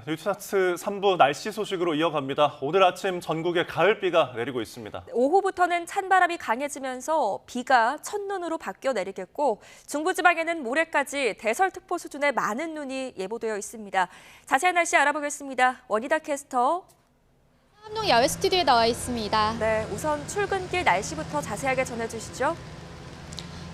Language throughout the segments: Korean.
뉴스타트 3부 날씨 소식으로 이어갑니다. 오늘 아침 전국에 가을비가 내리고 있습니다. 오후부터는 찬바람이 강해지면서 비가 첫눈으로 바뀌어 내리겠고 중부지방에는 모레까지 대설특보 수준의 많은 눈이 예보되어 있습니다. 자세한 날씨 알아보겠습니다. 원희다 캐스터. 함농 야외 스튜디오에 나와 있습니다. 네, 우선 출근길 날씨부터 자세하게 전해주시죠.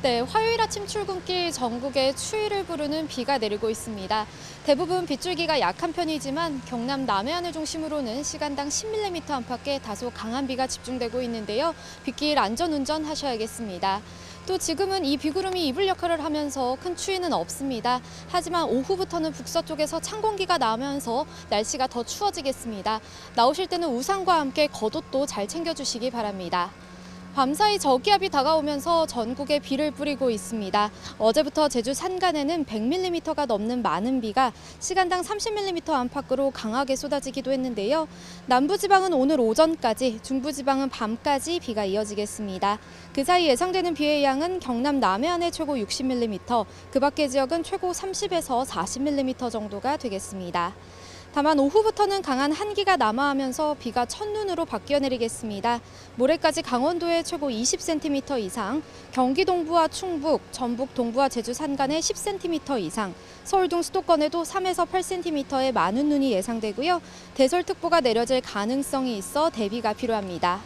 네, 화요일 아침 출근길 전국에 추위를 부르는 비가 내리고 있습니다. 대부분 빗줄기가 약한 편이지만 경남 남해안을 중심으로는 시간당 10mm 안팎의 다소 강한 비가 집중되고 있는데요. 빗길 안전운전 하셔야겠습니다. 또 지금은 이 비구름이 이불 역할을 하면서 큰 추위는 없습니다. 하지만 오후부터는 북서쪽에서 찬 공기가 나면서 날씨가 더 추워지겠습니다. 나오실 때는 우산과 함께 겉옷도 잘 챙겨주시기 바랍니다. 밤사이 저기압이 다가오면서 전국에 비를 뿌리고 있습니다. 어제부터 제주 산간에는 100mm가 넘는 많은 비가 시간당 30mm 안팎으로 강하게 쏟아지기도 했는데요. 남부지방은 오늘 오전까지, 중부지방은 밤까지 비가 이어지겠습니다. 그 사이 예상되는 비의 양은 경남 남해안에 최고 60mm, 그 밖의 지역은 최고 30에서 40mm 정도가 되겠습니다. 다만 오후부터는 강한 한기가 남하하면서 비가 첫눈으로 바뀌어 내리겠습니다. 모레까지 강원도에 최고 20cm 이상, 경기 동부와 충북, 전북 동부와 제주 산간에 10cm 이상, 서울 등 수도권에도 3에서 8cm의 많은 눈이 예상되고요. 대설특보가 내려질 가능성이 있어 대비가 필요합니다.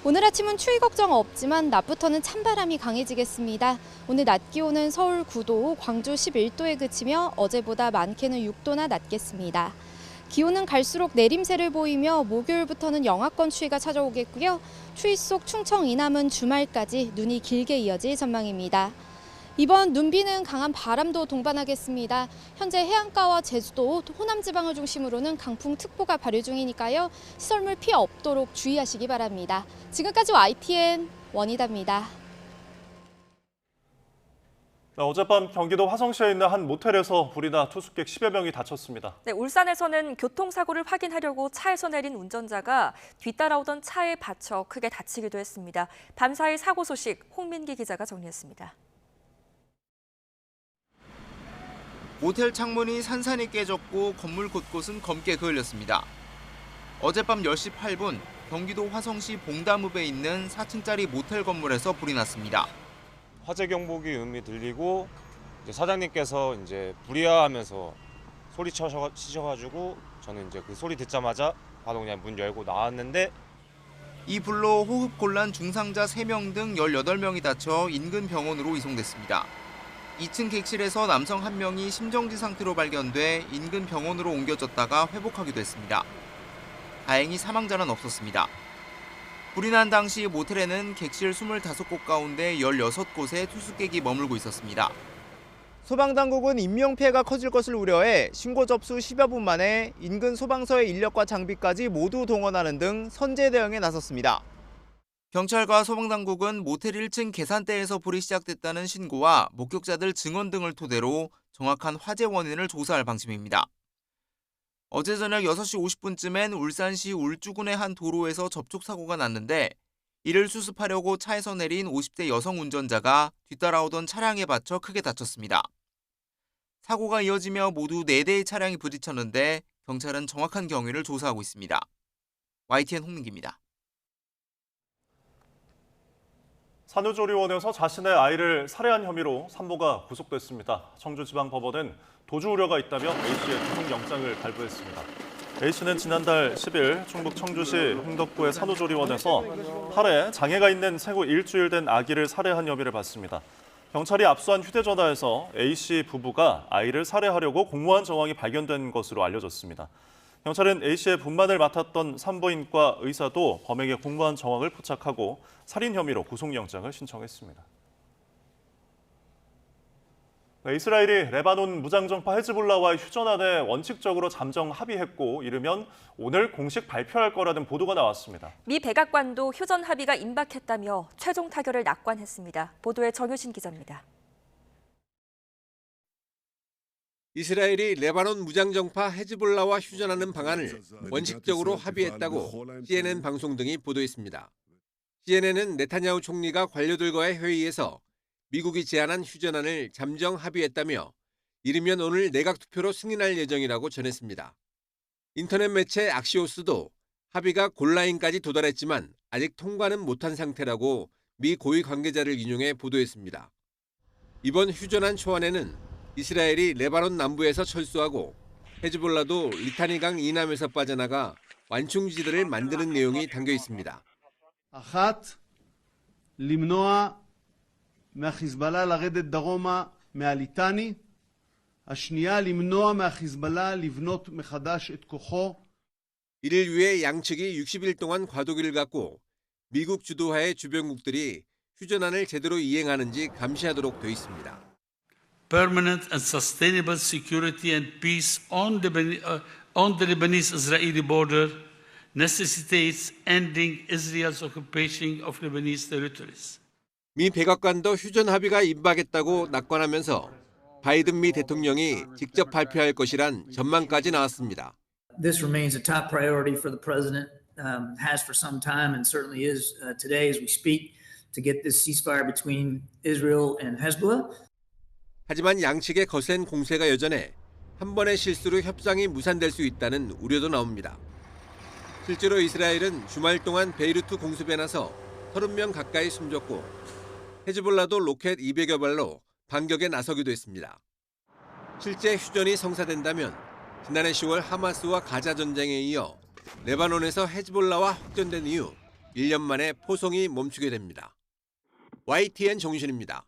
오늘 아침은 추위 걱정 없지만 낮부터는 찬바람이 강해지겠습니다. 오늘 낮 기온은 서울 9도, 광주 11도에 그치며 어제보다 많게는 6도나 낮겠습니다. 기온은 갈수록 내림세를 보이며 목요일부터는 영하권 추위가 찾아오겠고요. 추위 속 충청 이남은 주말까지 눈이 길게 이어질 전망입니다. 이번 눈비는 강한 바람도 동반하겠습니다. 현재 해안가와 제주도, 호남 지방을 중심으로는 강풍특보가 발효 중이니까요. 시설물 피해 없도록 주의하시기 바랍니다. 지금까지 YTN 원희다입니다. 어젯밤 경기도 화성시에 있는 한 모텔에서 불이 나 투숙객 10여 명이 다쳤습니다. 네, 울산에서는 교통사고를 확인하려고 차에서 내린 운전자가 뒤따라오던 차에 받쳐 크게 다치기도 했습니다. 밤사이 사고 소식 홍민기 기자가 정리했습니다. 모텔 창문이 산산이 깨졌고 건물 곳곳은 검게 그을렸습니다. 어젯밤 10시 8분 경기도 화성시 봉담읍에 있는 4층짜리 모텔 건물에서 불이 났습니다. 화재 경보기 음이 들리고 사장님께서 불이야하면서 소리 치셔가지고 저는 그 소리 듣자마자 바로 그냥 문 열고 나왔는데 이 불로 호흡 곤란 중상자 3명 등 18명이 다쳐 인근 병원으로 이송됐습니다. 2층 객실에서 남성 1명이 심정지 상태로 발견돼 인근 병원으로 옮겨졌다가 회복하기도 했습니다. 다행히 사망자는 없었습니다. 불이 난 당시 모텔에는 객실 25곳 가운데 16곳에 투숙객이 머물고 있었습니다. 소방당국은 인명피해가 커질 것을 우려해 신고 접수 10여 분 만에 인근 소방서의 인력과 장비까지 모두 동원하는 등 선제 대응에 나섰습니다. 경찰과 소방당국은 모텔 1층 계산대에서 불이 시작됐다는 신고와 목격자들 증언 등을 토대로 정확한 화재 원인을 조사할 방침입니다. 어제 저녁 6시 50분쯤엔 울산시 울주군의 한 도로에서 접촉사고가 났는데 이를 수습하려고 차에서 내린 50대 여성 운전자가 뒤따라오던 차량에 받쳐 크게 다쳤습니다. 사고가 이어지며 모두 4대의 차량이 부딪혔는데 경찰은 정확한 경위를 조사하고 있습니다. YTN 홍민기입니다. 산후조리원에서 자신의 아이를 살해한 혐의로 산모가 구속됐습니다. 청주지방법원은 도주 우려가 있다며 A씨의 구속영장을 발부했습니다. A씨는 지난달 10일 충북 청주시 흥덕구의 산후조리원에서 팔에 장애가 있는 생후 일주일 된 아기를 살해한 혐의를 받습니다. 경찰이 압수한 휴대전화에서 A씨 부부가 아이를 살해하려고 공모한 정황이 발견된 것으로 알려졌습니다. 경찰은 A씨의 분만을 맡았던 산부인과 의사도 범행에 공모한 정황을 포착하고 살인 혐의로 구속영장을 신청했습니다. 이스라엘이 레바논 무장정파 헤즈볼라와의 휴전안에 원칙적으로 잠정 합의했고 이르면 오늘 공식 발표할 거라는 보도가 나왔습니다. 미 백악관도 휴전 합의가 임박했다며 최종 타결을 낙관했습니다. 보도에 정유신 기자입니다. 이스라엘이 레바논 무장정파 헤즈볼라와 휴전하는 방안을 원칙적으로 합의했다고 CNN 방송 등이 보도했습니다. CNN은 네타냐후 총리가 관료들과의 회의에서 미국이 제안한 휴전안을 잠정 합의했다며 이르면 오늘 내각 투표로 승인할 예정이라고 전했습니다. 인터넷 매체 악시오스도 합의가 골라인까지 도달했지만 아직 통과는 못한 상태라고 미 고위 관계자를 인용해 보도했습니다. 이번 휴전안 초안에는 이스라엘이 레바논 남부에서 철수하고 헤즈볼라도 리타니강 이남에서 빠져나가 완충지대를 만드는 내용이 담겨 있습니다. אחת, למנוע מהחיזבאללה לרדת דרומה מהליטני. השנייה, למנוע מהחיזבאללה לבנות מחדש את כוחו. 이를 위해 양측이 60일 동안 과도기를 갖고 미국 주도하의 주변국들이 휴전안을 제대로 이행하는지 감시하도록 돼 있습니다. Permanent and sustainable security and peace on the Lebanese-Israeli border necessitates ending Israel's occupation of Lebanese territories. 미 백악관도 휴전 합의가 임박했다고 낙관하면서 바이든 미 대통령이 직접 발표할 것이란 전망까지 나왔습니다. This remains a top priority for the president, has for some time, and certainly is today as we speak, to get this ceasefire between Israel and Hezbollah. 하지만 양측의 거센 공세가 여전해 한 번의 실수로 협상이 무산될 수 있다는 우려도 나옵니다. 실제로 이스라엘은 주말 동안 베이루트 공습에 나서 30명 가까이 숨졌고 헤즈볼라도 로켓 200여 발로 반격에 나서기도 했습니다. 실제 휴전이 성사된다면 지난해 10월 하마스와 가자 전쟁에 이어 레바논에서 헤즈볼라와 확전된 이후 1년 만에 포송이 멈추게 됩니다. YTN 정유신입니다.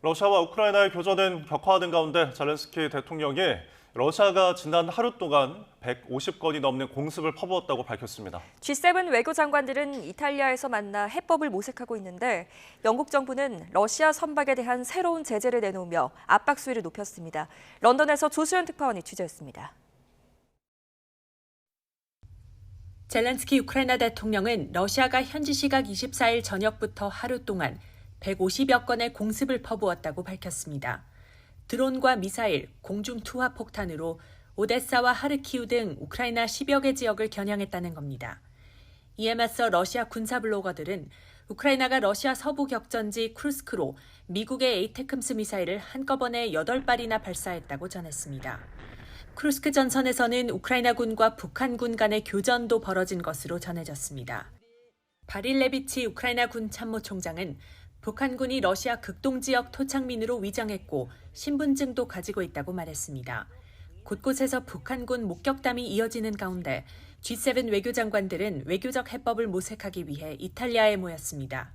러시아와 우크라이나의 교전은 격화하는 가운데 젤렌스키 대통령이 러시아가 지난 하루 동안 150건이 넘는 공습을 퍼부었다고 밝혔습니다. G7 외교장관들은 이탈리아에서 만나 해법을 모색하고 있는데 영국 정부는 러시아 선박에 대한 새로운 제재를 내놓으며 압박 수위를 높였습니다. 런던에서 조수연 특파원이 취재했습니다. 젤렌스키 우크라이나 대통령은 러시아가 현지 시각 24일 저녁부터 하루 동안 150여 건의 공습을 퍼부었다고 밝혔습니다. 드론과 미사일, 공중 투하 폭탄으로 오데사와 하르키우 등 우크라이나 10여 개 지역을 겨냥했다는 겁니다. 이에 맞서 러시아 군사 블로거들은 우크라이나가 러시아 서부 격전지 쿠르스크로 미국의 에이테크임스 미사일을 한꺼번에 8발이나 발사했다고 전했습니다. 쿠르스크 전선에서는 우크라이나군과 북한군 간의 교전도 벌어진 것으로 전해졌습니다. 바릴레비치 우크라이나 군 참모총장은 북한군이 러시아 극동지역 토착민으로 위장했고 신분증도 가지고 있다고 말했습니다. 곳곳에서 북한군 목격담이 이어지는 가운데 G7 외교장관들은 외교적 해법을 모색하기 위해 이탈리아에 모였습니다.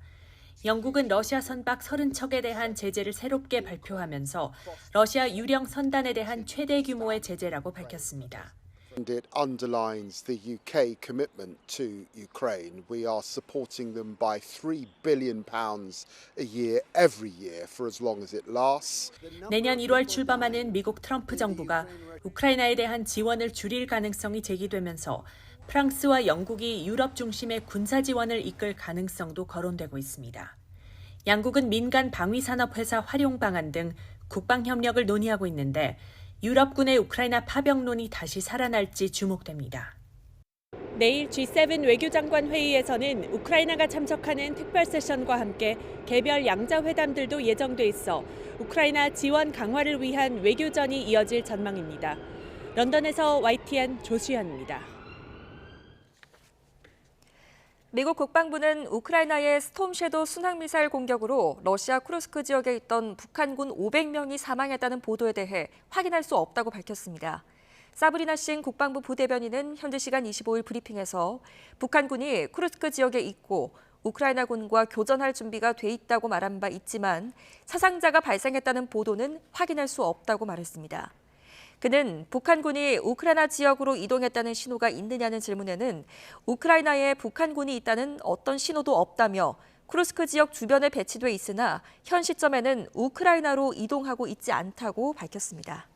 영국은 러시아 선박 30척에 대한 제재를 새롭게 발표하면서 러시아 유령 선단에 대한 최대 규모의 제재라고 밝혔습니다. It underlines the UK commitment to Ukraine. We are supporting them by £3 billion a year, every year, for as long as it lasts. 내년 1월 출범하는 미국 트럼프 정부가 우크라이나에 대한 지원을 줄일 가능성이 제기되면서 프랑스와 영국이 유럽 중심의 군사 지원을 이끌 가능성도 거론되고 있습니다. 양국은 민간 방위산업회사 활용 방안 등 국방 협력을 논의하고 있는데 유럽군의 우크라이나 파병론이 다시 살아날지 주목됩니다. 내일 G7 외교장관 회의에서는 우크라이나가 참석하는 특별 세션과 함께 개별 양자 회담들도 예정돼 있어 우크라이나 지원 강화를 위한 외교전이 이어질 전망입니다. 런던에서 YTN 조수연입니다. 미국 국방부는 우크라이나의 스톰 섀도우 순항미사일 공격으로 러시아 쿠르스크 지역에 있던 북한군 500명이 사망했다는 보도에 대해 확인할 수 없다고 밝혔습니다. 사브리나 싱 국방부 부대변인은 현지 시간 25일 브리핑에서 북한군이 쿠르스크 지역에 있고 우크라이나군과 교전할 준비가 돼 있다고 말한 바 있지만 사상자가 발생했다는 보도는 확인할 수 없다고 말했습니다. 그는 북한군이 우크라이나 지역으로 이동했다는 신호가 있느냐는 질문에는 우크라이나에 북한군이 있다는 어떤 신호도 없다며 쿠르스크 지역 주변에 배치돼 있으나 현 시점에는 우크라이나로 이동하고 있지 않다고 밝혔습니다.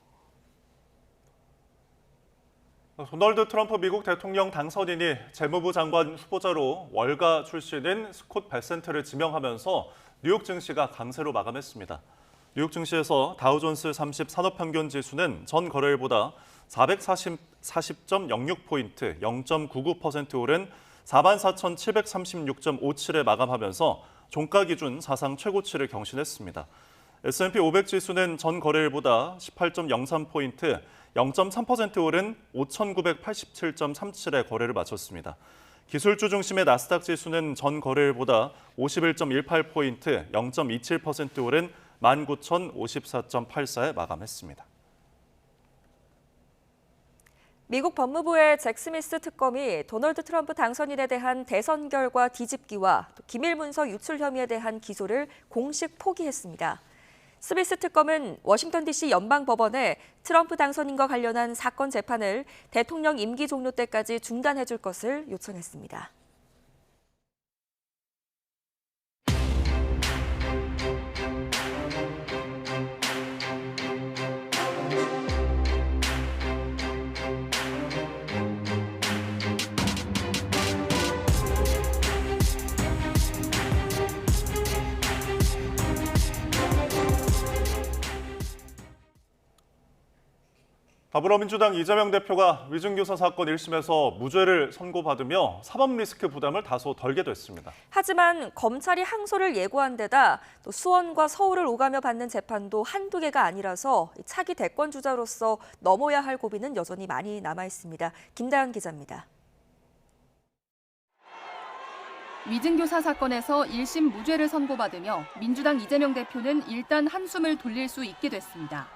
도널드 트럼프 미국 대통령 당선인이 재무부 장관 후보자로 월가 출신인 스콧 베센트를 지명하면서 뉴욕 증시가 강세로 마감했습니다. 뉴욕 증시에서 다우존스 30 산업평균 지수는 전 거래일보다 440.06포인트, 0.99% 오른 44,736.57에 마감하면서 종가 기준 사상 최고치를 경신했습니다. S&P 500 지수는 전 거래일보다 18.03포인트, 0.3% 오른 5,987.37에 거래를 마쳤습니다. 기술주 중심의 나스닥 지수는 전 거래일보다 51.18포인트, 0.27% 오른 19,054.84에 마감했습니다. 미국 법무부의 잭 스미스 특검이 도널드 트럼프 당선인에 대한 대선 결과 뒤집기와 기밀 문서 유출 혐의에 대한 기소를 공식 포기했습니다. 스미스 특검은 워싱턴 DC 연방법원에 트럼프 당선인과 관련한 사건 재판을 대통령 임기 종료 때까지 중단해 줄 것을 요청했습니다. 더불어민주당 이재명 대표가 위증교사 사건 1심에서 무죄를 선고받으며 사법 리스크 부담을 다소 덜게 됐습니다. 하지만 검찰이 항소를 예고한 데다 또 수원과 서울을 오가며 받는 재판도 한두 개가 아니라서 차기 대권 주자로서 넘어야 할 고비는 여전히 많이 남아 있습니다. 김다연 기자입니다. 위증교사 사건에서 1심 무죄를 선고받으며 민주당 이재명 대표는 일단 한숨을 돌릴 수 있게 됐습니다.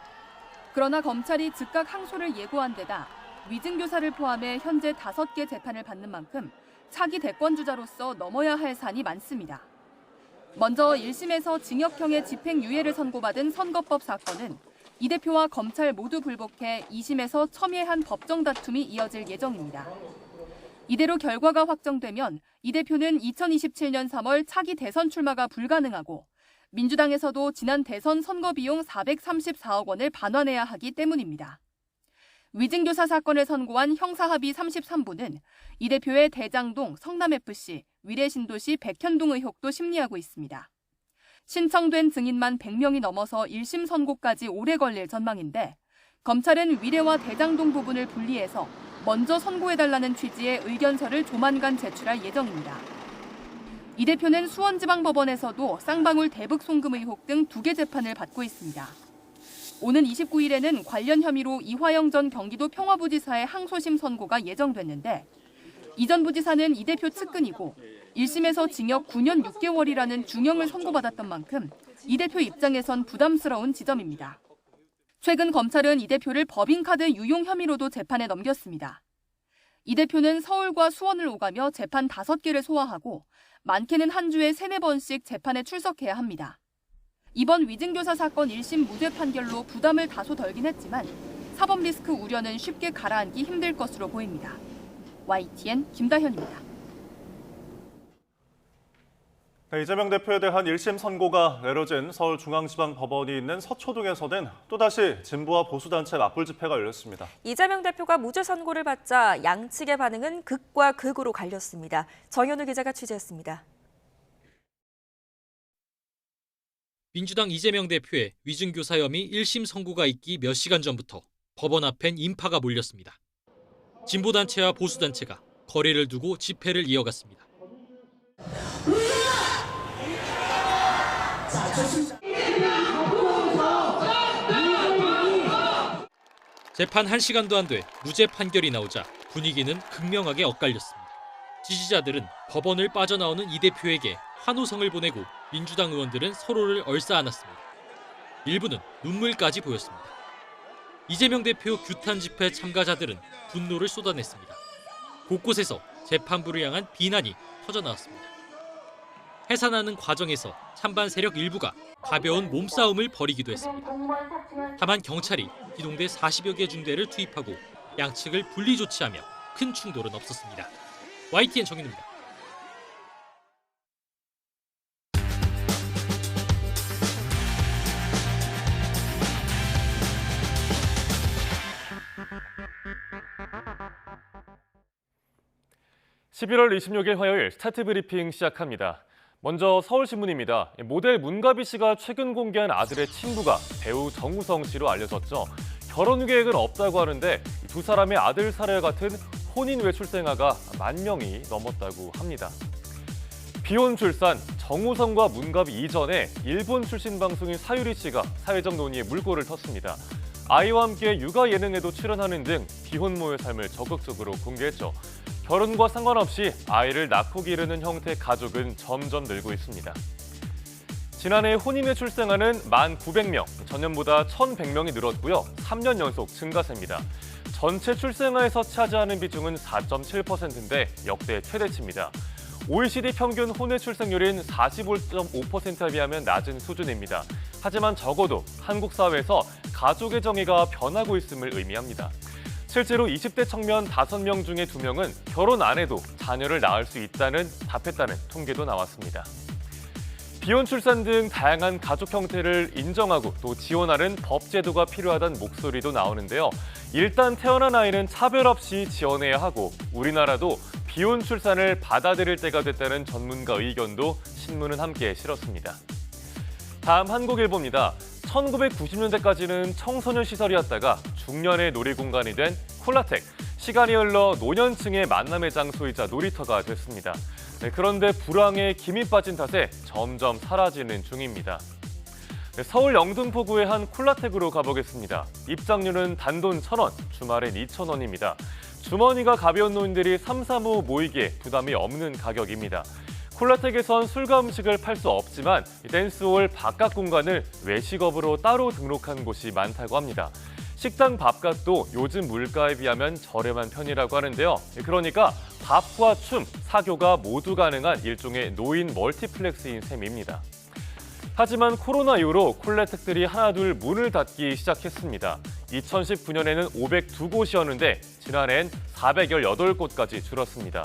그러나 검찰이 즉각 항소를 예고한 데다 위증교사를 포함해 현재 5개 재판을 받는 만큼 차기 대권주자로서 넘어야 할 산이 많습니다. 먼저 1심에서 징역형의 집행유예를 선고받은 선거법 사건은 이 대표와 검찰 모두 불복해 2심에서 첨예한 법정 다툼이 이어질 예정입니다. 이대로 결과가 확정되면 이 대표는 2027년 3월 차기 대선 출마가 불가능하고 민주당에서도 지난 대선 선거 비용 434억 원을 반환해야 하기 때문입니다. 위증교사 사건을 선고한 형사합의 33부는 이 대표의 대장동, 성남FC, 위례신도시 백현동 의혹도 심리하고 있습니다. 신청된 증인만 100명이 넘어서 1심 선고까지 오래 걸릴 전망인데 검찰은 위례와 대장동 부분을 분리해서 먼저 선고해달라는 취지의 의견서를 조만간 제출할 예정입니다. 이 대표는 수원지방법원에서도 쌍방울 대북 송금 의혹 등 2개 재판을 받고 있습니다. 오는 29일에는 관련 혐의로 이화영 전 경기도 평화부지사의 항소심 선고가 예정됐는데 이 전 부지사는 이 대표 측근이고 1심에서 징역 9년 6개월이라는 중형을 선고받았던 만큼 이 대표 입장에선 부담스러운 지점입니다. 최근 검찰은 이 대표를 법인카드 유용 혐의로도 재판에 넘겼습니다. 이 대표는 서울과 수원을 오가며 재판 5개를 소화하고 많게는 한 주에 3-4번씩 재판에 출석해야 합니다. 이번 위증교사 사건 1심 무죄 판결로 부담을 다소 덜긴 했지만 사법 리스크 우려는 쉽게 가라앉기 힘들 것으로 보입니다. YTN 김다현입니다. 이재명 대표에 대한 1심 선고가 내려진 서울중앙지방법원이 있는 서초동에서는 또다시 진보와 보수단체 맞불 집회가 열렸습니다. 이재명 대표가 무죄 선고를 받자 양측의 반응은 극과 극으로 갈렸습니다. 정현우 기자가 취재했습니다. 민주당 이재명 대표의 위증교사 혐의 1심 선고가 있기 몇 시간 전부터 법원 앞엔 인파가 몰렸습니다. 진보단체와 보수단체가 거리를 두고 집회를 이어갔습니다. 재판 1시간도 안 돼 무죄 판결이 나오자 분위기는 극명하게 엇갈렸습니다. 지지자들은 법원을 빠져나오는 이 대표에게 환호성을 보내고 민주당 의원들은 서로를 얼싸안았습니다. 일부는 눈물까지 보였습니다. 이재명 대표 규탄 집회 참가자들은 분노를 쏟아냈습니다. 곳곳에서 재판부를 향한 비난이 터져나왔습니다. 해산하는 과정에서 찬반 세력 일부가 가벼운 몸싸움을 벌이기도 했습니다. 다만 경찰이 기동대 40여 개 중대를 투입하고 양측을 분리 조치하며 큰 충돌은 없었습니다. YTN 정인우입니다. (11월 26일) 화요일 스타트 브리핑 시작합니다. 먼저 서울신문입니다. 모델 문가비 씨가 최근 공개한 아들의 친구가 배우 정우성 씨로 알려졌죠. 결혼 계획은 없다고 하는데 두 사람의 아들 사례와 같은 혼인 외출 생아가 10,000명이 넘었다고 합니다. 비혼 출산, 정우성과 문갑 이전에 일본 출신 방송인 사유리 씨가 사회적 논의에 물꼬를 텄습니다. 아이와 함께 육아 예능에도 출연하는 등 비혼모의 삶을 적극적으로 공개했죠. 결혼과 상관없이 아이를 낳고 기르는 형태의 가족은 점점 늘고 있습니다. 지난해 혼인에 출생아는 1,900명, 전년보다 1,100명이 늘었고요. 3년 연속 증가세입니다. 전체 출생아에서 차지하는 비중은 4.7%인데 역대 최대치입니다. OECD 평균 혼외 출생률인 45.5%에 비하면 낮은 수준입니다. 하지만 적어도 한국 사회에서 가족의 정의가 변하고 있음을 의미합니다. 실제로 20대 청년 5명 중에 2명은 결혼 안 해도 자녀를 낳을 수 있다는 답했다는 통계도 나왔습니다. 비혼 출산 등 다양한 가족 형태를 인정하고 또 지원하는 법 제도가 필요하다는 목소리도 나오는데요. 일단 태어난 아이는 차별 없이 지원해야 하고 우리나라도 비혼 출산을 받아들일 때가 됐다는 전문가 의견도 신문은 함께 실었습니다. 다음 한국일보입니다. 1990년대까지는 청소년 시설이었다가 중년의 놀이공간이 된 콜라텍. 시간이 흘러 노년층의 만남의 장소이자 놀이터가 됐습니다. 그런데 불황에 김이 빠진 탓에 점점 사라지는 중입니다. 서울 영등포구의 한 콜라텍으로 가보겠습니다. 입장료는 단돈 1,000원, 주말엔 2,000원입니다. 주머니가 가벼운 노인들이 삼삼오오 모이기에 부담이 없는 가격입니다. 콜라텍에선 술과 음식을 팔 수 없지만 댄스홀 바깥 공간을 외식업으로 따로 등록한 곳이 많다고 합니다. 식당 밥값도 요즘 물가에 비하면 저렴한 편이라고 하는데요. 그러니까 밥과 춤, 사교가 모두 가능한 일종의 노인 멀티플렉스인 셈입니다. 하지만 코로나 이후로 콜라텍들이 하나둘 문을 닫기 시작했습니다. 2019년에는 502곳이었는데 지난해엔 418곳까지 줄었습니다.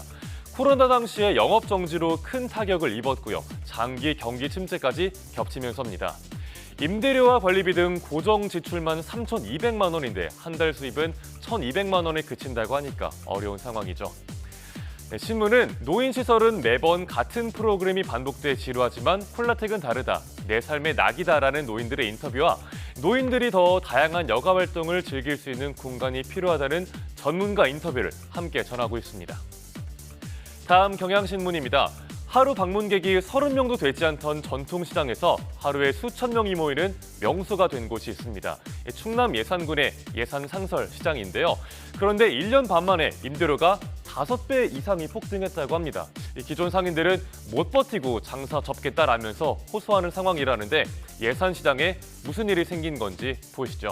코로나 당시에 영업 정지로 큰 타격을 입었고요. 장기 경기 침체까지 겹치면서입니다. 임대료와 관리비 등 고정 지출만 3,200만 원인데 한 달 수입은 1,200만 원에 그친다고 하니까 어려운 상황이죠. 신문은 노인시설은 매번 같은 프로그램이 반복돼 지루하지만 콜라텍은 다르다. 내 삶의 낙이다라는 노인들의 인터뷰와 노인들이 더 다양한 여가 활동을 즐길 수 있는 공간이 필요하다는 전문가 인터뷰를 함께 전하고 있습니다. 다음 경향신문입니다. 하루 방문객이 30명도 되지 않던 전통시장에서 하루에 수천 명이 모이는 명소가 된 곳이 있습니다. 충남 예산군의 예산상설 시장인데요. 그런데 1년 반 만에 임대료가 5배 이상이 폭등했다고 합니다. 기존 상인들은 못 버티고 장사 접겠다라면서 호소하는 상황이라는데 예산시장에 무슨 일이 생긴 건지 보시죠.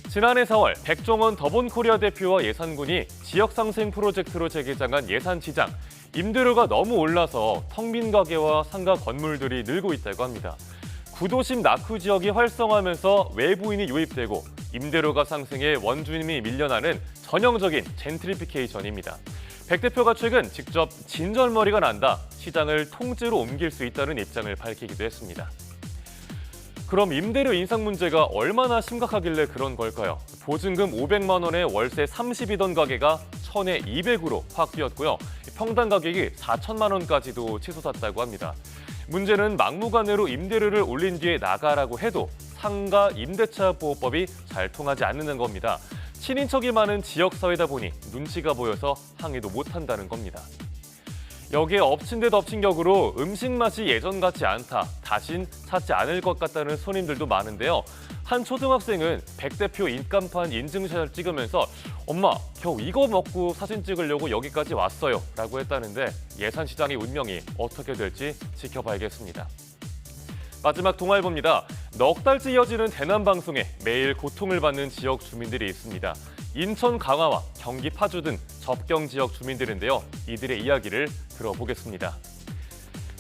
지난해 4월 백종원 더본코리아 대표와 예산군이 지역상생 프로젝트로 재개장한 예산시장. 임대료가 너무 올라서 텅 빈 가게와 상가 건물들이 늘고 있다고 합니다. 구도심 낙후 지역이 활성화하면서 외부인이 유입되고 임대료가 상승해 원주민이 밀려나는 전형적인 젠트리피케이션입니다. 백 대표가 최근 직접 진절머리가 난다, 시장을 통째로 옮길 수 있다는 입장을 밝히기도 했습니다. 그럼 임대료 인상 문제가 얼마나 심각하길래 그런 걸까요? 보증금 500만 원에 월세 30이던 가게가 1,000에 200으로 확 뛰었고요. 평당 가격이 4천만 원까지도 치솟았다고 합니다. 문제는 막무가내로 임대료를 올린 뒤에 나가라고 해도 상가 임대차 보호법이 잘 통하지 않는 겁니다. 친인척이 많은 지역사회다 보니 눈치가 보여서 항의도 못한다는 겁니다. 여기에 엎친 데 덮친 격으로 음식 맛이 예전 같지 않다, 다신 찾지 않을 것 같다는 손님들도 많은데요. 한 초등학생은 백 대표 인간판 인증샷을 찍으면서 엄마, 겨우 이거 먹고 사진 찍으려고 여기까지 왔어요 라고 했다는데 예산시장의 운명이 어떻게 될지 지켜봐야겠습니다. 마지막 동아일보입니다. 넉 달째 이어지는 대남방송에 매일 고통을 받는 지역 주민들이 있습니다. 인천 강화와 경기 파주 등 접경 지역 주민들인데요. 이들의 이야기를 들어보겠습니다.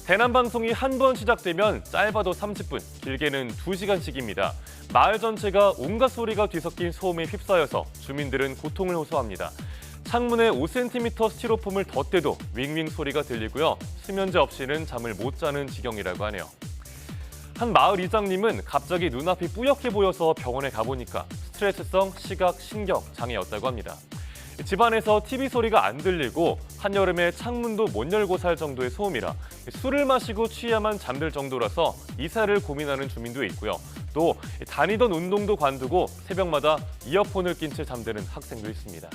대남방송이 한 번 시작되면 짧아도 30분, 길게는 2시간씩입니다. 마을 전체가 온갖 소리가 뒤섞인 소음에 휩싸여서 주민들은 고통을 호소합니다. 창문에 5cm 스티로폼을 덧대도 윙윙 소리가 들리고요. 수면제 없이는 잠을 못 자는 지경이라고 하네요. 한 마을 이장님은 갑자기 눈앞이 뿌옇게 보여서 병원에 가보니까 스트레스성 시각 신경 장애였다고 합니다. 집안에서 TV 소리가 안 들리고 한여름에 창문도 못 열고 살 정도의 소음이라 술을 마시고 취해야만 잠들 정도라서 이사를 고민하는 주민도 있고요. 또 다니던 운동도 관두고 새벽마다 이어폰을 낀 채 잠드는 학생도 있습니다.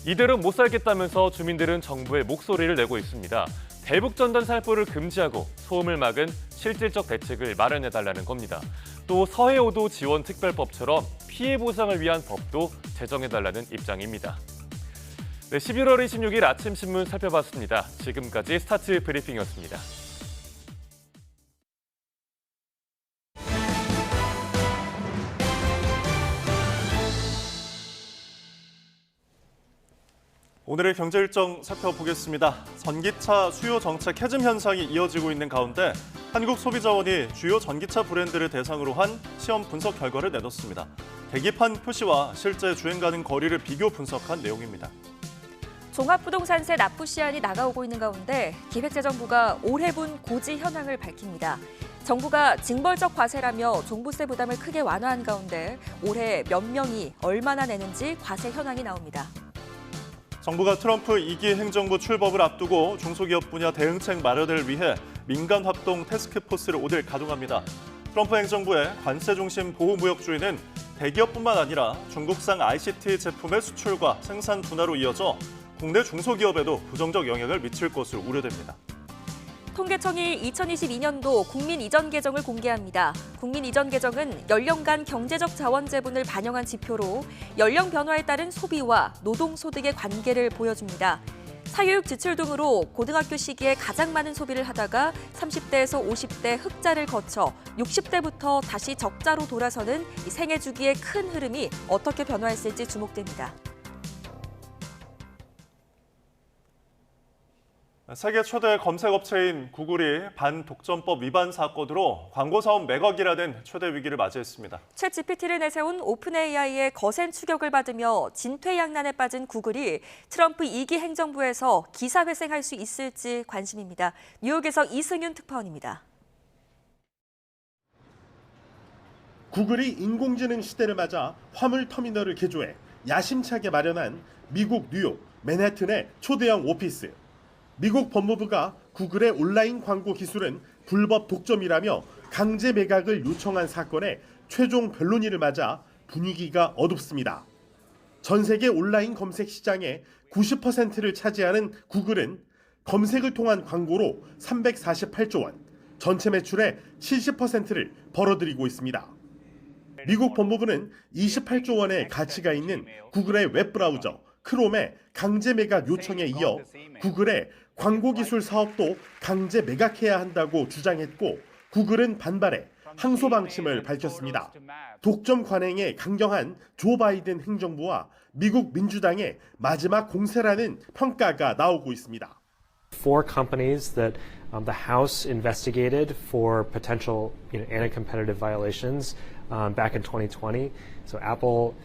이대로 못 살겠다면서 주민들은 정부에 목소리를 내고 있습니다. 대북전단 살포를 금지하고 소음을 막은 실질적 대책을 마련해달라는 겁니다. 또 서해오도 지원 특별법처럼 피해 보상을 위한 법도 제정해달라는 입장입니다. 네, 11월 26일 아침 신문 살펴봤습니다. 지금까지 스타트 브리핑이었습니다. 오늘의 경제 일정 살펴보겠습니다. 전기차 수요 정책 해즘 현상이 이어지고 있는 가운데 한국소비자원이 주요 전기차 브랜드를 대상으로 한 시험 분석 결과를 내놓습니다. 계기판 표시와 실제 주행 가능 거리를 비교 분석한 내용입니다. 종합부동산세 납부 시한이 나가오고 있는 가운데 기획재정부가 올해 분 고지 현황을 밝힙니다. 정부가 징벌적 과세라며 종부세 부담을 크게 완화한 가운데 올해 몇 명이 얼마나 내는지 과세 현황이 나옵니다. 정부가 트럼프 2기 행정부 출범을 앞두고 중소기업 분야 대응책 마련을 위해 민간합동 태스크포스를 오늘 가동합니다. 트럼프 행정부의 관세 중심 보호무역주의는 대기업뿐만 아니라 중국산 ICT 제품의 수출과 생산 둔화로 이어져 국내 중소기업에도 부정적 영향을 미칠 것으로 우려됩니다. 통계청이 2022년도 국민이전계정을 공개합니다. 국민이전계정은 연령간 경제적 자원재분을 반영한 지표로 연령 변화에 따른 소비와 노동소득의 관계를 보여줍니다. 사교육 지출 등으로 고등학교 시기에 가장 많은 소비를 하다가 30대에서 50대 흑자를 거쳐 60대부터 다시 적자로 돌아서는 이 생애 주기의 큰 흐름이 어떻게 변화했을지 주목됩니다. 세계 최대 검색업체인 구글이 반독점법 위반 사건으로 광고 사업 매각이라는 최대 위기를 맞이했습니다. 챗 GPT를 내세운 오픈 AI의 거센 추격을 받으며 진퇴양난에 빠진 구글이 트럼프 2기 행정부에서 기사회생할 수 있을지 관심입니다. 뉴욕에서 이승윤 특파원입니다. 구글이 인공지능 시대를 맞아 화물 터미널을 개조해 야심차게 마련한 미국 뉴욕 맨해튼의 초대형 오피스. 미국 법무부가 구글의 온라인 광고 기술은 불법 독점이라며 강제 매각을 요청한 사건의 최종 변론일을 맞아 분위기가 어둡습니다. 전 세계 온라인 검색 시장의 90%를 차지하는 구글은 검색을 통한 광고로 348조 원, 전체 매출의 70%를 벌어들이고 있습니다. 미국 법무부는 28조 원의 가치가 있는 구글의 웹브라우저 크롬의 강제 매각 요청에 이어 구글의 광고 기술 사업도 강제 매각해야 한다고 주장했고 구글은 반발해 항소 방침을 밝혔습니다. 독점 관행에 강경한 조 바이든 행정부와 미국 민주당의 마지막 공세라는 평가가 나오고 있습니다. Four companies that the House investigated for potential anti-competitive violations back in 2020. So Apple,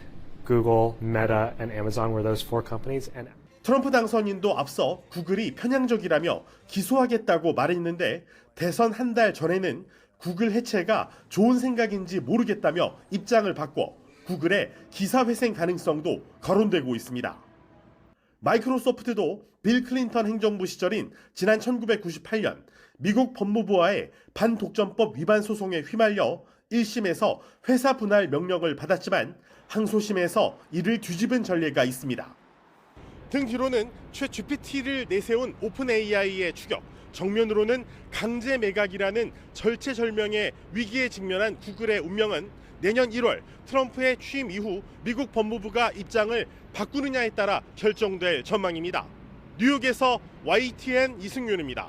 Google, Meta, and Amazon were those four companies. And 트럼프 당선인도 앞서 구글이 편향적이라며 기소하겠다고 말했는데 대선 한 달 전에는 구글 해체가 좋은 생각인지 모르겠다며 입장을 바꿔 구글의 기사회생 가능성도 거론되고 있습니다. 마이크로소프트도 빌 클린턴 행정부 시절인 지난 1998년 미국 법무부와의 반독점법 위반 소송에 휘말려 1심에서 회사 분할 명령을 받았지만 항소심에서 이를 뒤집은 전례가 있습니다. 등 뒤로는 챗 GPT를 내세운 오픈 AI의 추격, 정면으로는 강제 매각이라는 절체절명의 위기에 직면한 구글의 운명은 내년 1월 트럼프의 취임 이후 미국 법무부가 입장을 바꾸느냐에 따라 결정될 전망입니다. 뉴욕에서 YTN 이승윤입니다.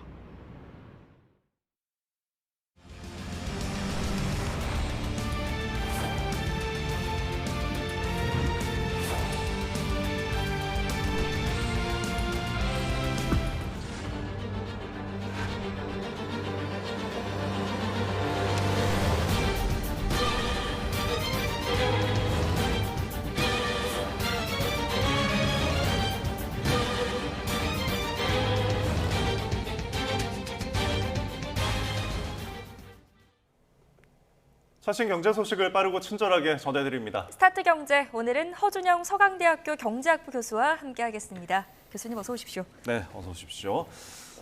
최신 경제 소식을 빠르고 친절하게 전해드립니다. 스타트 경제, 오늘은 허준영 서강대학교 경제학부 교수와 함께하겠습니다. 교수님 어서 오십시오. 네, 어서 오십시오.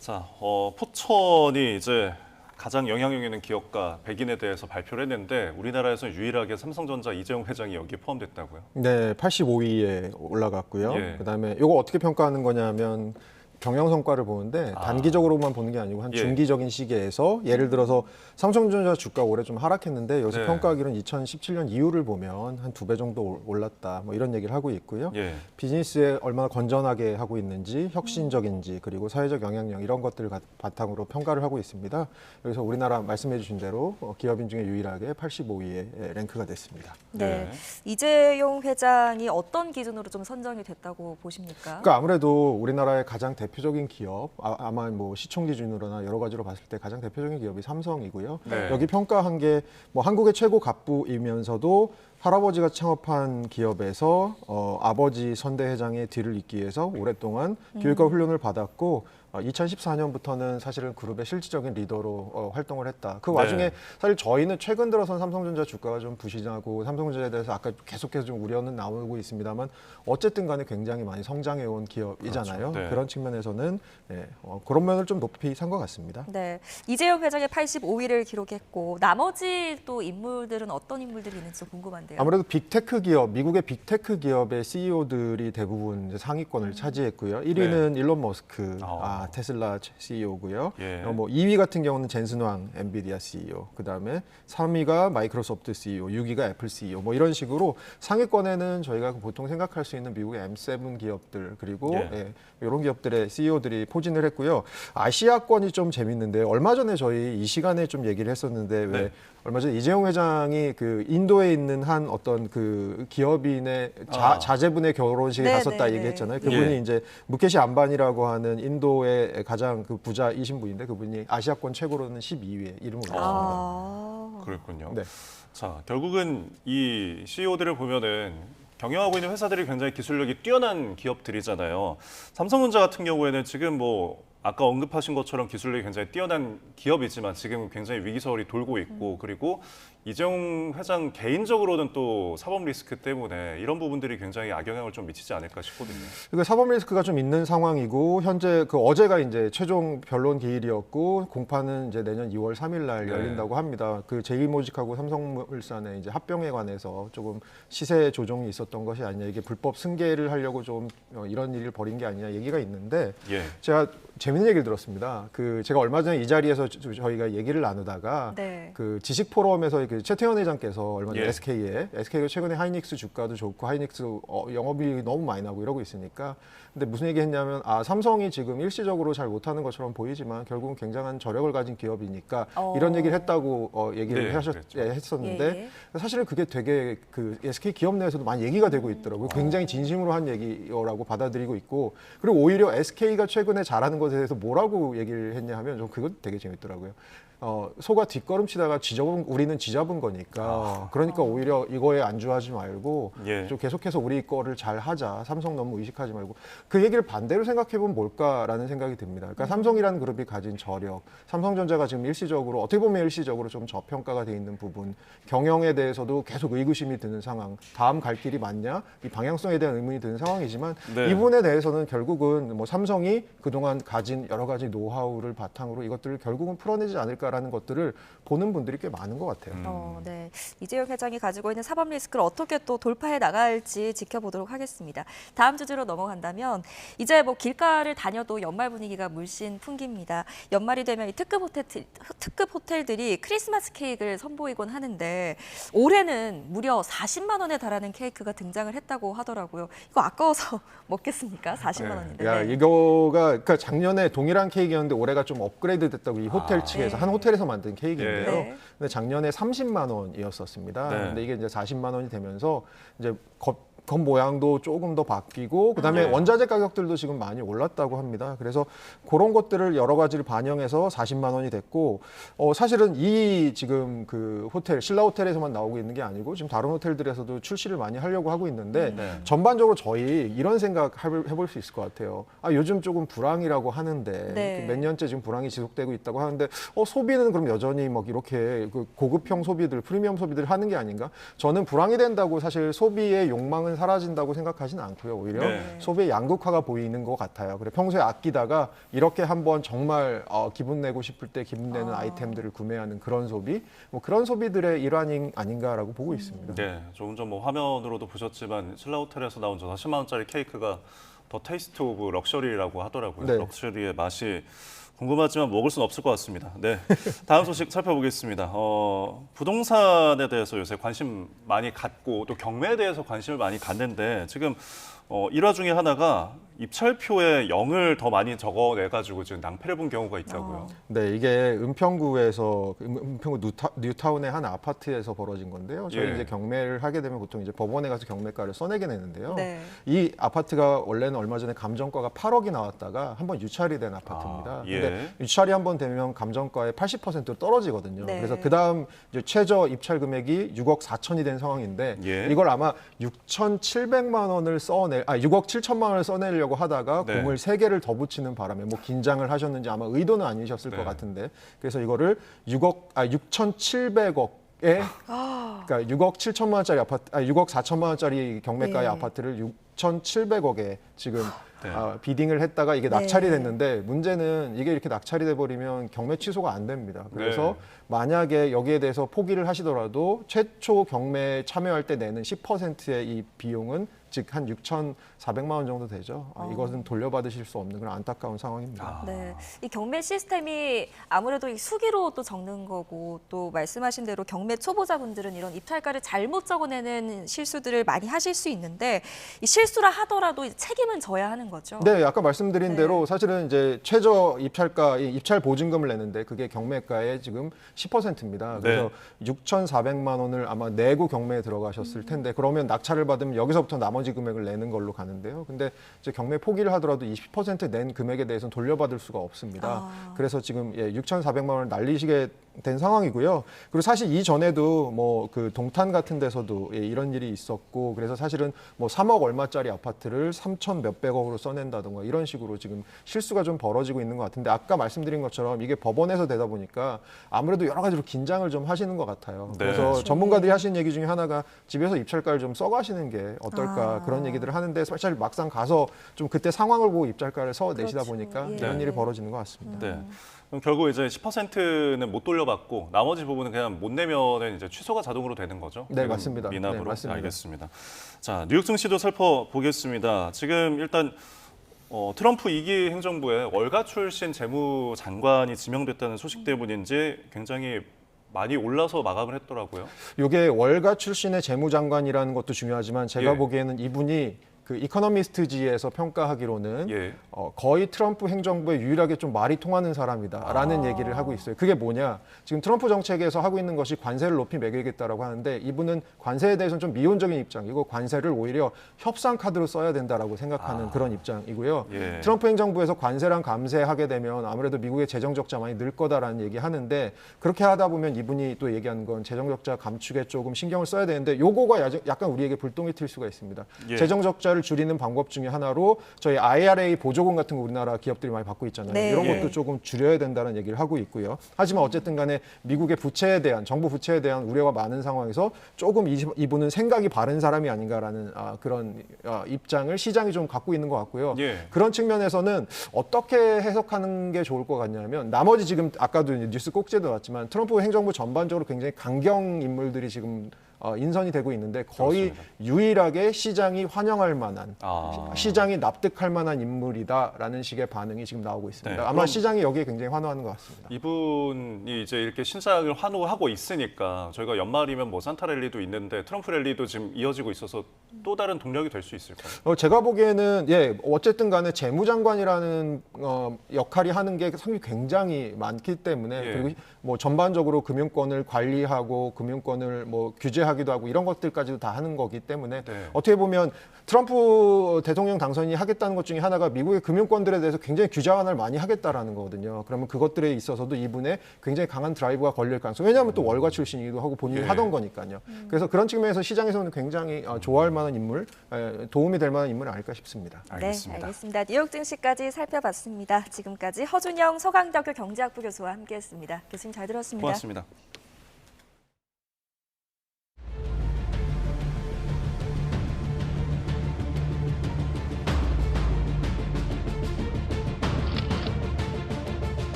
자, 포천이 이제 가장 영향력 있는 기업가 100인에 대해서 발표를 했는데 우리나라에서 유일하게 삼성전자 이재용 회장이 여기에 포함됐다고요? 네, 85위에 올라갔고요. 예. 그다음에 이거 어떻게 평가하는 거냐면 경영 성과를 보는데 단기적으로만 보는 게 아니고 한 예. 중기적인 시기에서 예를 들어서 삼성전자 주가 올해 좀 하락했는데 여기서 네. 평가하기로는 2017년 이후를 보면 한 2배 정도 올랐다 뭐 이런 얘기를 하고 있고요. 예. 비즈니스에 얼마나 건전하게 하고 있는지 혁신적인지 그리고 사회적 영향력 이런 것들을 바탕으로 평가를 하고 있습니다. 그래서 우리나라 말씀해 주신 대로 기업인 중에 유일하게 85위에 랭크가 됐습니다. 네. 이재용 회장이 어떤 기준으로 좀 선정이 됐다고 보십니까? 그러니까 아무래도 우리나라의 가장 대표적인 기업, 아마 뭐 시총 기준으로나 여러 가지로 봤을 때 가장 대표적인 기업이 삼성이고요. 네. 여기 평가한 게 뭐 한국의 최고 갑부이면서도 할아버지가 창업한 기업에서 아버지 선대 회장의 뒤를 잇기 위해서 오랫동안 교육과 훈련을 받았고 2014년부터는 사실은 그룹의 실질적인 리더로 활동을 했다. 그 와중에 네. 사실 저희는 최근 들어선 삼성전자 주가가 좀 부진하고 삼성전자에 대해서 아까 계속해서 좀 우려는 나오고 있습니다만 어쨌든 간에 굉장히 많이 성장해온 기업이잖아요. 그렇죠. 네. 그런 측면에서는 그런 면을 좀 높이 산 것 같습니다. 네, 이재용 회장이 85위를 기록했고 나머지 또 인물들은 어떤 인물들이 있는지 궁금한데요. 아무래도 빅테크 기업, 미국의 빅테크 기업의 CEO들이 대부분 이제 상위권을 차지했고요. 1위는 일론 머스크, 테슬라 CEO고요. 예. 뭐 2위 같은 경우는 젠슨 왕, 엔비디아 CEO. 그다음에 3위가 마이크로소프트 CEO, 6위가 애플 CEO. 뭐 이런 식으로 상위권에는 저희가 보통 생각할 수 있는 미국의 M7 기업들 그리고 이런 기업들의 CEO들이 포진을 했고요. 아시아권이 좀 재밌는데 얼마 전에 저희 이 시간에 좀 얘기를 했었는데 왜 얼마 전에 이재용 회장이 그 인도에 있는 한 어떤 그 기업인의 자제분의 결혼식에 갔었다 얘기했잖아요. 그분이 이제 무케시 안바니라고 하는 인도의 가장 그 부자이신 분인데 그분이 아시아권 최고로는 12위에 이름을 올렸습니다. 그렇군요. 네. 자, 결국은 이 CEO들을 보면은 경영하고 있는 회사들이 굉장히 기술력이 뛰어난 기업들이잖아요. 삼성전자 같은 경우에는 지금 뭐 아까 언급하신 것처럼 기술력이 굉장히 뛰어난 기업이지만 지금 굉장히 위기설이 돌고 있고 그리고 이재용 회장 개인적으로는 또 사법 리스크 때문에 이런 부분들이 굉장히 악영향을 좀 미치지 않을까 싶거든요. 그러니까 사법 리스크가 좀 있는 상황이고 현재 그 어제가 이제 최종 변론 기일이었고 공판은 이제 내년 2월 3일 날 열린다고 합니다. 그 제이모직하고 삼성물산의 이제 합병에 관해서 조금 시세 조정이 있었던 것이 아니냐 이게 불법 승계를 하려고 좀 이런 일을 벌인 게 아니냐 얘기가 있는데 제가 재밌는 얘기를 들었습니다. 그 제가 얼마 전에 이 자리에서 저희가 얘기를 나누다가 그 지식 포럼에서 그 최태원 회장께서 얼마 전에 SK가 최근에 하이닉스 주가도 좋고 하이닉스 영업이익이 너무 많이 나고 이러고 있으니까 근데 무슨 얘기했냐면 삼성이 지금 일시적으로 잘 못하는 것처럼 보이지만 결국은 굉장한 저력을 가진 기업이니까 이런 얘기를 했다고 얘기를 했었는데 사실은 그게 되게 그 SK 기업 내에서도 많이 얘기가 되고 있더라고요. 굉장히 진심으로 한 얘기라고 받아들이고 있고 그리고 오히려 SK가 최근에 잘하는 것에 대해서 뭐라고 얘기를 했냐 하면 좀 그것도 되게 재밌더라고요. 소가 뒷걸음치다가 우리는 지잡은 거니까 그러니까 오히려 이거에 안주하지 말고 좀 계속해서 우리 거를 잘 하자. 삼성 너무 의식하지 말고 그 얘기를 반대로 생각해보면 뭘까라는 생각이 듭니다. 그러니까 삼성이라는 그룹이 가진 저력, 삼성전자가 지금 일시적으로 어떻게 보면 일시적으로 좀 저평가가 돼 있는 부분, 경영에 대해서도 계속 의구심이 드는 상황, 다음 갈 길이 맞냐 이 방향성에 대한 의문이 드는 상황이지만 이 부분에 대해서는 결국은 뭐 삼성이 그동안 가진 여러 가지 노하우를 바탕으로 이것들을 결국은 풀어내지 않을까. 라는 것들을 보는 분들이 꽤 많은 것 같아요. 네, 이재용 회장이 가지고 있는 사법 리스크를 어떻게 또 돌파해 나갈지 지켜보도록 하겠습니다. 다음 주제로 넘어간다면 이제 뭐 길가를 다녀도 연말 분위기가 물씬 풍깁니다. 연말이 되면 이 특급 호텔들이 크리스마스 케이크를 선보이곤 하는데 올해는 무려 40만 원에 달하는 케이크가 등장을 했다고 하더라고요. 이거 아까워서 먹겠습니까? 40만 원인데. 야, 이거가 그러니까 작년에 동일한 케이크였는데 올해가 좀 업그레이드 됐다고 이 호텔 측에서 한 호텔에서 만든 케이크인데요. 근데 작년에 30만 원이었었습니다. 근데 이게 이제 40만 원이 되면서 이제 겉 모양도 조금 더 바뀌고 그다음에 원자재 가격들도 지금 많이 올랐다고 합니다. 그래서 그런 것들을 여러 가지를 반영해서 40만 원이 됐고 사실은 이 지금 그 호텔 신라 호텔에서만 나오고 있는 게 아니고 지금 다른 호텔들에서도 출시를 많이 하려고 하고 있는데 전반적으로 저희 이런 생각 해볼 수 있을 것 같아요. 요즘 조금 불황이라고 하는데 몇 년째 지금 불황이 지속되고 있다고 하는데 소비는 그럼 여전히 막 이렇게 그 고급형 소비들 프리미엄 소비들 하는 게 아닌가? 저는 불황이 된다고 사실 소비의 욕망은 사라진다고 생각하지는 않고요. 오히려 소비의 양극화가 보이는 것 같아요. 그래 평소에 아끼다가 이렇게 한번 정말 기분 내고 싶을 때 기분 내는 아이템들을 구매하는 그런 소비, 뭐 그런 소비들의 일환이 아닌가라고 보고 있습니다. 네, 조금 전 뭐 화면으로도 보셨지만 신라 호텔에서 나온 저 40만 원짜리 케이크가 더 테이스트 오브 럭셔리라고 하더라고요. 네. 럭셔리의 맛이 궁금하지만 먹을 수는 없을 것 같습니다. 네, 다음 소식 살펴보겠습니다. 부동산에 대해서 요새 관심 많이 갖고 또 경매에 대해서 관심을 많이 갖는데 지금 일화 중에 하나가 입찰표에 0을 더 많이 적어내가지고 지금 낭패를 본 경우가 있다고요. 네, 이게 은평구에서 은평구 뉴타운의 한 아파트에서 벌어진 건데요. 저희 예. 이제 경매를 하게 되면 보통 이제 법원에 가서 경매가를 써내게 되는데요. 네. 이 아파트가 원래는 얼마 전에 감정가가 8억이 나왔다가 한번 유찰이 된 아파트입니다. 예. 근데 유찰이 한번 되면 감정가의 80% 떨어지거든요. 네. 그래서 그 다음 최저 입찰 금액이 6억 4천이 된 상황인데 예. 이걸 아마 6,700만 원을 6억 7천만 원을 써내려고 하다가 네. 공을 3개를 더 붙이는 바람에 뭐 긴장을 하셨는지 아마 의도는 아니셨을 네. 것 같은데 그래서 이거를 6,700억에 그러니까 6억 7천만 원짜리 아파트, 6억 4천만 원짜리 경매가의 네. 아파트를 6,700억에 지금 네. 비딩을 했다가 이게 낙찰이 네. 됐는데 문제는 이게 이렇게 낙찰이 돼버리면 경매 취소가 안 됩니다. 그래서 네. 만약에 여기에 대해서 포기를 하시더라도 최초 경매에 참여할 때 내는 10%의 이 비용은 즉 한 6,400만 원 정도 되죠. 이것은 돌려받으실 수 없는 그런 안타까운 상황입니다. 네, 이 경매 시스템이 아무래도 이 수기로 또 적는 거고 또 말씀하신 대로 경매 초보자분들은 이런 입찰가를 잘못 적어내는 실수들을 많이 하실 수 있는데 이 실수라 하더라도 책임은 져야 하는 거죠. 네, 아까 말씀드린 네. 대로 사실은 이제 최저 입찰가, 입찰 보증금을 내는데 그게 경매가의 지금 10%입니다. 그래서 6,400만 원을 아마 내고 경매에 들어가셨을 텐데 그러면 낙찰을 받으면 여기서부터 나머지 금액을 내는 걸로 가는데요. 근데 이제 경매 포기를 하더라도 20%낸 금액에 대해서는 돌려받을 수가 없습니다. 그래서 지금 6,400만 원을 날리시게 된 상황이고요. 그리고 사실 이전에도 뭐 그 동탄 같은 데서도 이런 일이 있었고 그래서 사실은 뭐 3억 얼마짜리 아파트를 3천 몇백억으로 써낸다던가 이런 식으로 지금 실수가 좀 벌어지고 있는 것 같은데 아까 말씀드린 것처럼 이게 법원에서 되다 보니까 아무래도 여러 가지로 긴장을 좀 하시는 것 같아요. 네. 그래서 그렇죠. 전문가들이 하시는 얘기 중에 하나가 집에서 입찰가를 좀 써가시는 게 어떨까 그런 얘기들을 하는데 사실 막상 가서 좀 그때 상황을 보고 입찰가를 써내시다 그렇죠. 보니까 예. 이런 일이 벌어지는 것 같습니다. 네. 그럼 결국 이제 10%는 못 돌려받고 나머지 부분은 그냥 못 내면은 이제 취소가 자동으로 되는 거죠? 네, 지금 맞습니다. 미납으로. 네, 맞습니다. 알겠습니다. 자, 뉴욕 증시도 살펴보겠습니다. 지금 일단 트럼프 2기 행정부에 월가 출신 재무장관이 지명됐다는 소식 때문인지 굉장히 많이 올라서 마감을 했더라고요. 이게 월가 출신의 재무장관이라는 것도 중요하지만 제가 예. 보기에는 이분이 그 이코노미스트지에서 평가하기로는 예. 거의 트럼프 행정부에 유일하게 좀 말이 통하는 사람이다라는 얘기를 하고 있어요. 그게 뭐냐? 지금 트럼프 정책에서 하고 있는 것이 관세를 높이 매기겠다라고 하는데 이분은 관세에 대해서는 좀 미온적인 입장이고 관세를 오히려 협상 카드로 써야 된다라고 생각하는 그런 입장이고요. 예. 트럼프 행정부에서 관세랑 감세하게 되면 아무래도 미국의 재정 적자 많이 늘 거다라는 얘기하는데 그렇게 하다 보면 이분이 또 얘기하는 건 재정 적자 감축에 조금 신경을 써야 되는데 요거가 약간 우리에게 불똥이 튈 수가 있습니다. 예. 재정 적자를 줄이는 방법 중에 하나로 저희 IRA 보조금 같은 거 우리나라 기업들이 많이 받고 있잖아요. 네. 이런 것도 예. 조금 줄여야 된다는 얘기를 하고 있고요. 하지만 어쨌든 간에 미국의 부채에 대한 정부 부채에 대한 우려가 많은 상황에서 조금 이분은 생각이 바른 사람이 아닌가라는 그런 입장을 시장이 좀 갖고 있는 것 같고요. 예. 그런 측면에서는 어떻게 해석하는 게 좋을 것 같냐면 나머지 지금 아까도 뉴스 꼭지에도 나왔지만 트럼프 행정부 전반적으로 굉장히 강경 인물들이 지금 인선이 되고 있는데 거의 그렇습니다. 유일하게 시장이 환영할 만한 아. 시장이 납득할 만한 인물이다라는 식의 반응이 지금 나오고 있습니다. 네, 아마 그럼 시장이 여기에 굉장히 환호하는 것 같습니다. 이분이 이제 이렇게 신상을 환호하고 있으니까 저희가 연말이면 뭐 산타 랠리도 있는데 트럼프 랠리도 지금 이어지고 있어서 또 다른 동력이 될 수 있을까요? 제가 보기에는 어쨌든 간에 재무장관이라는 역할이 하는 게 상당히 굉장히 많기 때문에 예. 그리고 뭐 전반적으로 금융권을 관리하고 금융권을 뭐 규제하기도 하고 이런 것들까지도 다 하는 거기 때문에 네. 어떻게 보면 트럼프 대통령 당선이 하겠다는 것 중에 하나가 미국의 금융권들에 대해서 굉장히 규제 완화를 많이 하겠다라는 거거든요. 그러면 그것들에 있어서도 이분의 굉장히 강한 드라이브가 걸릴 가능성. 왜냐하면 또 월가 출신이기도 하고 본인이 예. 하던 거니까요. 그래서 그런 측면에서 시장에서는 굉장히 좋아할 만한 인물, 도움이 될 만한 인물 아닐까 싶습니다. 알겠습니다. 네, 알겠습니다. 뉴욕 증시까지 살펴봤습니다. 지금까지 허준영 서강대학교 경제학부 교수와 함께했습니다. 교수님 잘 들었습니다. 고맙습니다.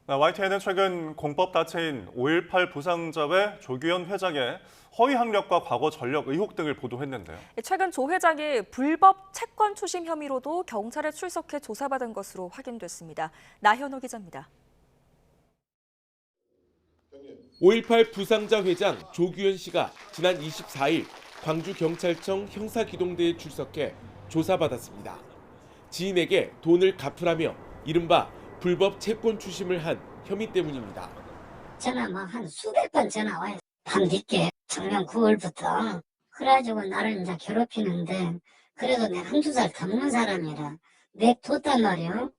YTN은 최근 공법 다체인 5.18 부상자 외 조규현 회장의 허위 학력과 과거 전력 의혹 등을 보도했는데요. 최근 조 회장이 불법 채권 추심 혐의로도 경찰에 출석해 조사받은 것으로 확인됐습니다. 나현호 기자입니다. 5.18 부상자 회장 조규현 씨가 지난 24일 광주경찰청 형사기동대에 출석해 조사받았습니다. 지인에게 돈을 갚으라며 이른바 불법 채권 추심을 한 혐의 때문입니다. 전화 막 한 수백 번 전화 와요. 밤늦게 작년 9월부터 그래가지고 나를 이제 괴롭히는데 그래도 내가 한두 살 더 먹는 사람이라 냅뒀단 말이요.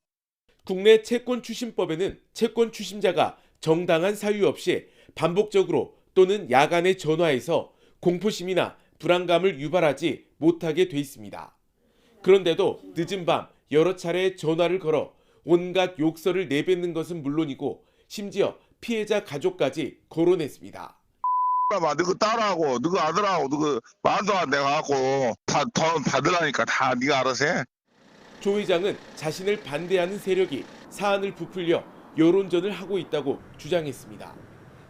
국내 채권 추심법에는 채권 추심자가 정당한 사유 없이 반복적으로 또는 야간에 전화해서 공포심이나 불안감을 유발하지 못하게 돼 있습니다. 그런데도 늦은 밤 여러 차례 전화를 걸어 온갖 욕설을 내뱉는 것은 물론이고 심지어 피해자 가족까지 거론했습니다. 너그 딸하고 너그 아들하고 너그 말도 안 돼갖고 다 돈 받으라니까 다 네가 알아서 해. 조 회장은 자신을 반대하는 세력이 사안을 부풀려 여론전을 하고 있다고 주장했습니다.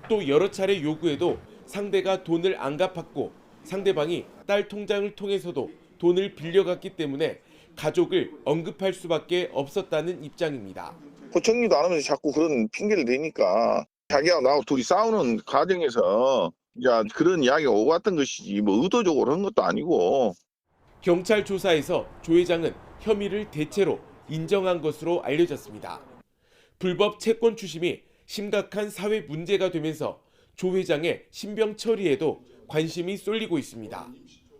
또 여러 차례 요구해도 상대가 돈을 안 갚았고 상대방이 딸 통장을 통해서도 돈을 빌려갔기 때문에 가족을 언급할 수밖에 없었다는 입장입니다. 정리도 안 하면서 자꾸 그런 핑계를 대니까 자기하고 나하고 둘이 싸우는 과정에서 이제 그런 이야기가 오고 갔던 것이지 뭐 의도적으로 한 것도 아니고. 경찰 조사에서 조 회장은 혐의를 대체로 인정한 것으로 알려졌습니다. 불법 채권 추심이 심각한 사회 문제가 되면서 조 회장의 신병 처리에도 관심이 쏠리고 있습니다.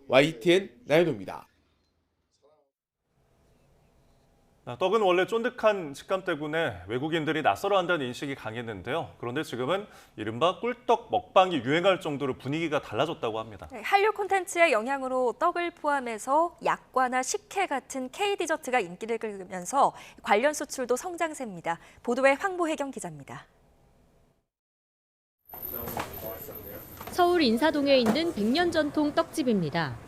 YTN 나연호입니다. 떡은 원래 쫀득한 식감 때문에 외국인들이 낯설어한다는 인식이 강했는데요. 그런데 지금은 이른바 꿀떡 먹방이 유행할 정도로 분위기가 달라졌다고 합니다. 한류 콘텐츠의 영향으로 떡을 포함해서 약과나 식혜 같은 K-디저트가 인기를 끌면서 관련 수출도 성장세입니다. 보도에 황보혜경 기자입니다. 서울 인사동에 있는 100년 전통 떡집입니다.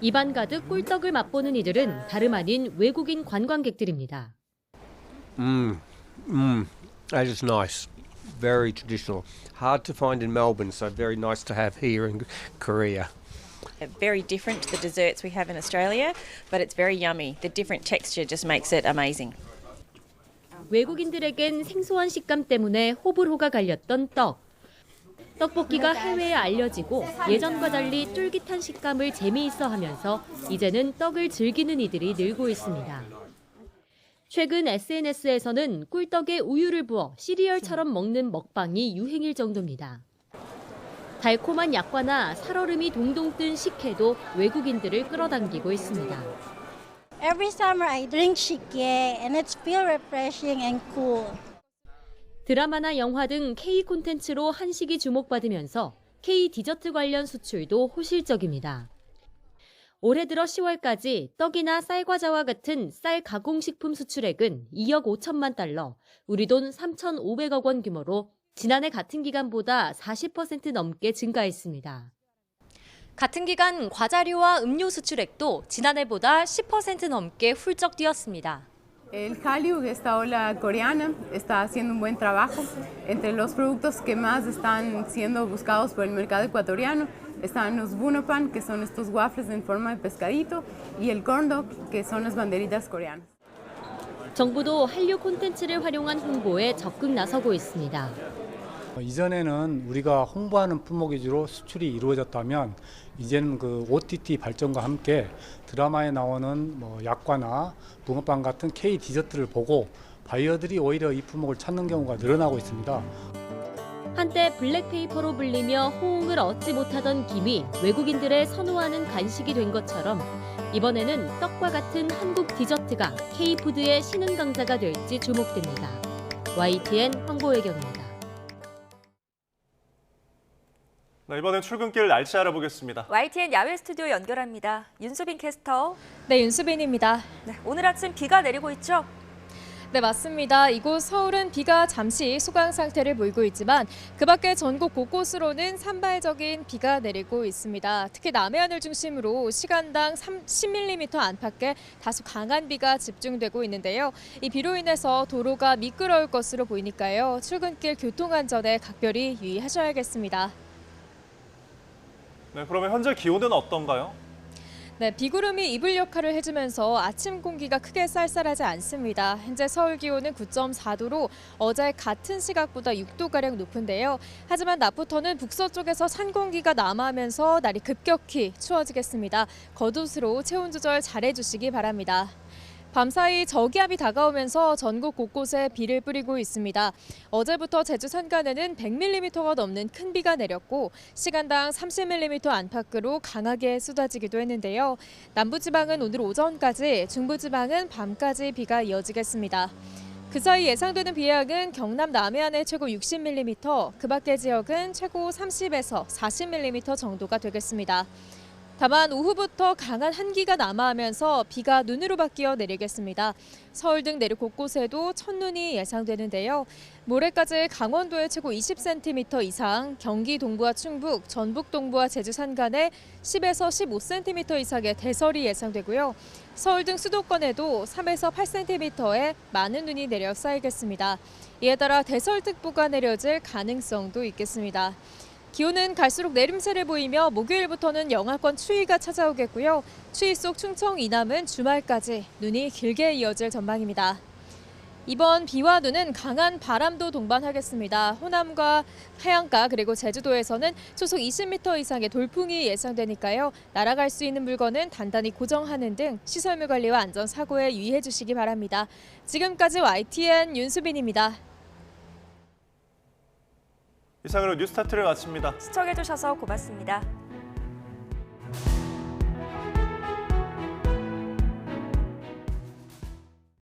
입안 가득 꿀떡을 맛보는 이들은 다름 아닌 외국인 관광객들입니다. That is nice. Very traditional. Hard to find in Melbourne, so very nice to have here in Korea. Very different to the desserts we have in Australia, but it's very yummy. The different texture just makes it amazing. 외국인들에겐 생소한 식감 때문에 호불호가 갈렸던 떡. 떡볶이가 해외에 알려지고 예전과 달리 쫄깃한 식감을 재미있어 하면서 이제는 떡을 즐기는 이들이 늘고 있습니다. 최근 SNS에서는 꿀떡에 우유를 부어 시리얼처럼 먹는 먹방이 유행일 정도입니다. 달콤한 약과나 살얼음이 동동 뜬 식혜도 외국인들을 끌어당기고 있습니다. Every summer I drink 식혜 and it's feel refreshing and cool. 드라마나 영화 등 K 콘텐츠로 한식이 주목받으면서 K 디저트 관련 수출도 호실적입니다. 올해 들어 10월까지 떡이나 쌀과자와 같은 쌀 가공식품 수출액은 2억 5천만 달러, 우리 돈 3,500억 원 규모로 지난해 같은 기간보다 40% 넘게 증가했습니다. 같은 기간 과자류와 음료 수출액도 지난해보다 10% 넘게 훌쩍 뛰었습니다. El Hallyu, esta ola coreana, está haciendo un buen trabajo. Entre los productos que más están siendo buscados por el mercado ecuatoriano están los bunopan, que son estos waffles en forma de pescadito, y el corn dog, que son las banderitas coreanas. 정부도 한류 콘텐츠를 활용한 홍보에 적극 나서고 있습니다. 이전에는 우리가 홍보하는 품목 위주로 수출이 이루어졌다면 이제는 그 OTT 발전과 함께 드라마에 나오는 약과나 붕어빵 같은 K 디저트를 보고 바이어들이 오히려 이 품목을 찾는 경우가 늘어나고 있습니다. 한때 블랙페이퍼로 불리며 호응을 얻지 못하던 김이 외국인들의 선호하는 간식이 된 것처럼 이번에는 떡과 같은 한국 디저트가 K푸드의 신흥 강자가 될지 주목됩니다. YTN 황보혜경입니다. 이번엔 출근길 날씨 알아보겠습니다. YTN 야외 스튜디오 연결합니다. 윤수빈 캐스터. 네, 윤수빈입니다. 오늘 아침 비가 내리고 있죠? 네, 맞습니다. 이곳 서울은 비가 잠시 소강 상태를 보이고 있지만 그 밖에 전국 곳곳으로는 산발적인 비가 내리고 있습니다. 특히 남해안을 중심으로 시간당 10mm 안팎의 다소 강한 비가 집중되고 있는데요. 이 비로 인해서 도로가 미끄러울 것으로 보이니까요. 출근길 교통안전에 각별히 유의하셔야겠습니다. 네, 그러면 현재 기온은 어떤가요? 네, 비구름이 이불 역할을 해주면서 아침 공기가 크게 쌀쌀하지 않습니다. 현재 서울 기온은 9.4도로 어제 같은 시각보다 6도가량 높은데요. 하지만 낮부터는 북서쪽에서 찬 공기가 남하하면서 날이 급격히 추워지겠습니다. 겉옷으로 체온 조절 잘해주시기 바랍니다. 밤사이 저기압이 다가오면서 전국 곳곳에 비를 뿌리고 있습니다. 어제부터 제주 산간에는 100mm가 넘는 큰 비가 내렸고 시간당 30mm 안팎으로 강하게 쏟아지기도 했는데요. 남부지방은 오늘 오전까지, 중부지방은 밤까지 비가 이어지겠습니다. 그 사이 예상되는 비양은 경남 남해안에 최고 60mm, 그 밖의 지역은 최고 30에서 40mm 정도가 되겠습니다. 다만 오후부터 강한 한기가 남하하면서 비가 눈으로 바뀌어 내리겠습니다. 서울 등 내륙 곳곳에도 첫눈이 예상되는데요. 모레까지 강원도에 최고 20cm 이상, 경기 동부와 충북, 전북 동부와 제주 산간에 10에서 15cm 이상의 대설이 예상되고요. 서울 등 수도권에도 3에서 8cm의 많은 눈이 내려 쌓이겠습니다. 이에 따라 대설특보가 내려질 가능성도 있겠습니다. 기온은 갈수록 내림세를 보이며 목요일부터는 영하권 추위가 찾아오겠고요. 추위 속 충청 이남은 주말까지 눈이 길게 이어질 전망입니다. 이번 비와 눈은 강한 바람도 동반하겠습니다. 호남과 해안가 그리고 제주도에서는 초속 20m 이상의 돌풍이 예상되니까요. 날아갈 수 있는 물건은 단단히 고정하는 등 시설물 관리와 안전사고에 유의해 주시기 바랍니다. 지금까지 YTN 윤수빈입니다. 이상으로 뉴스타트를 마칩니다. 시청해주셔서 고맙습니다.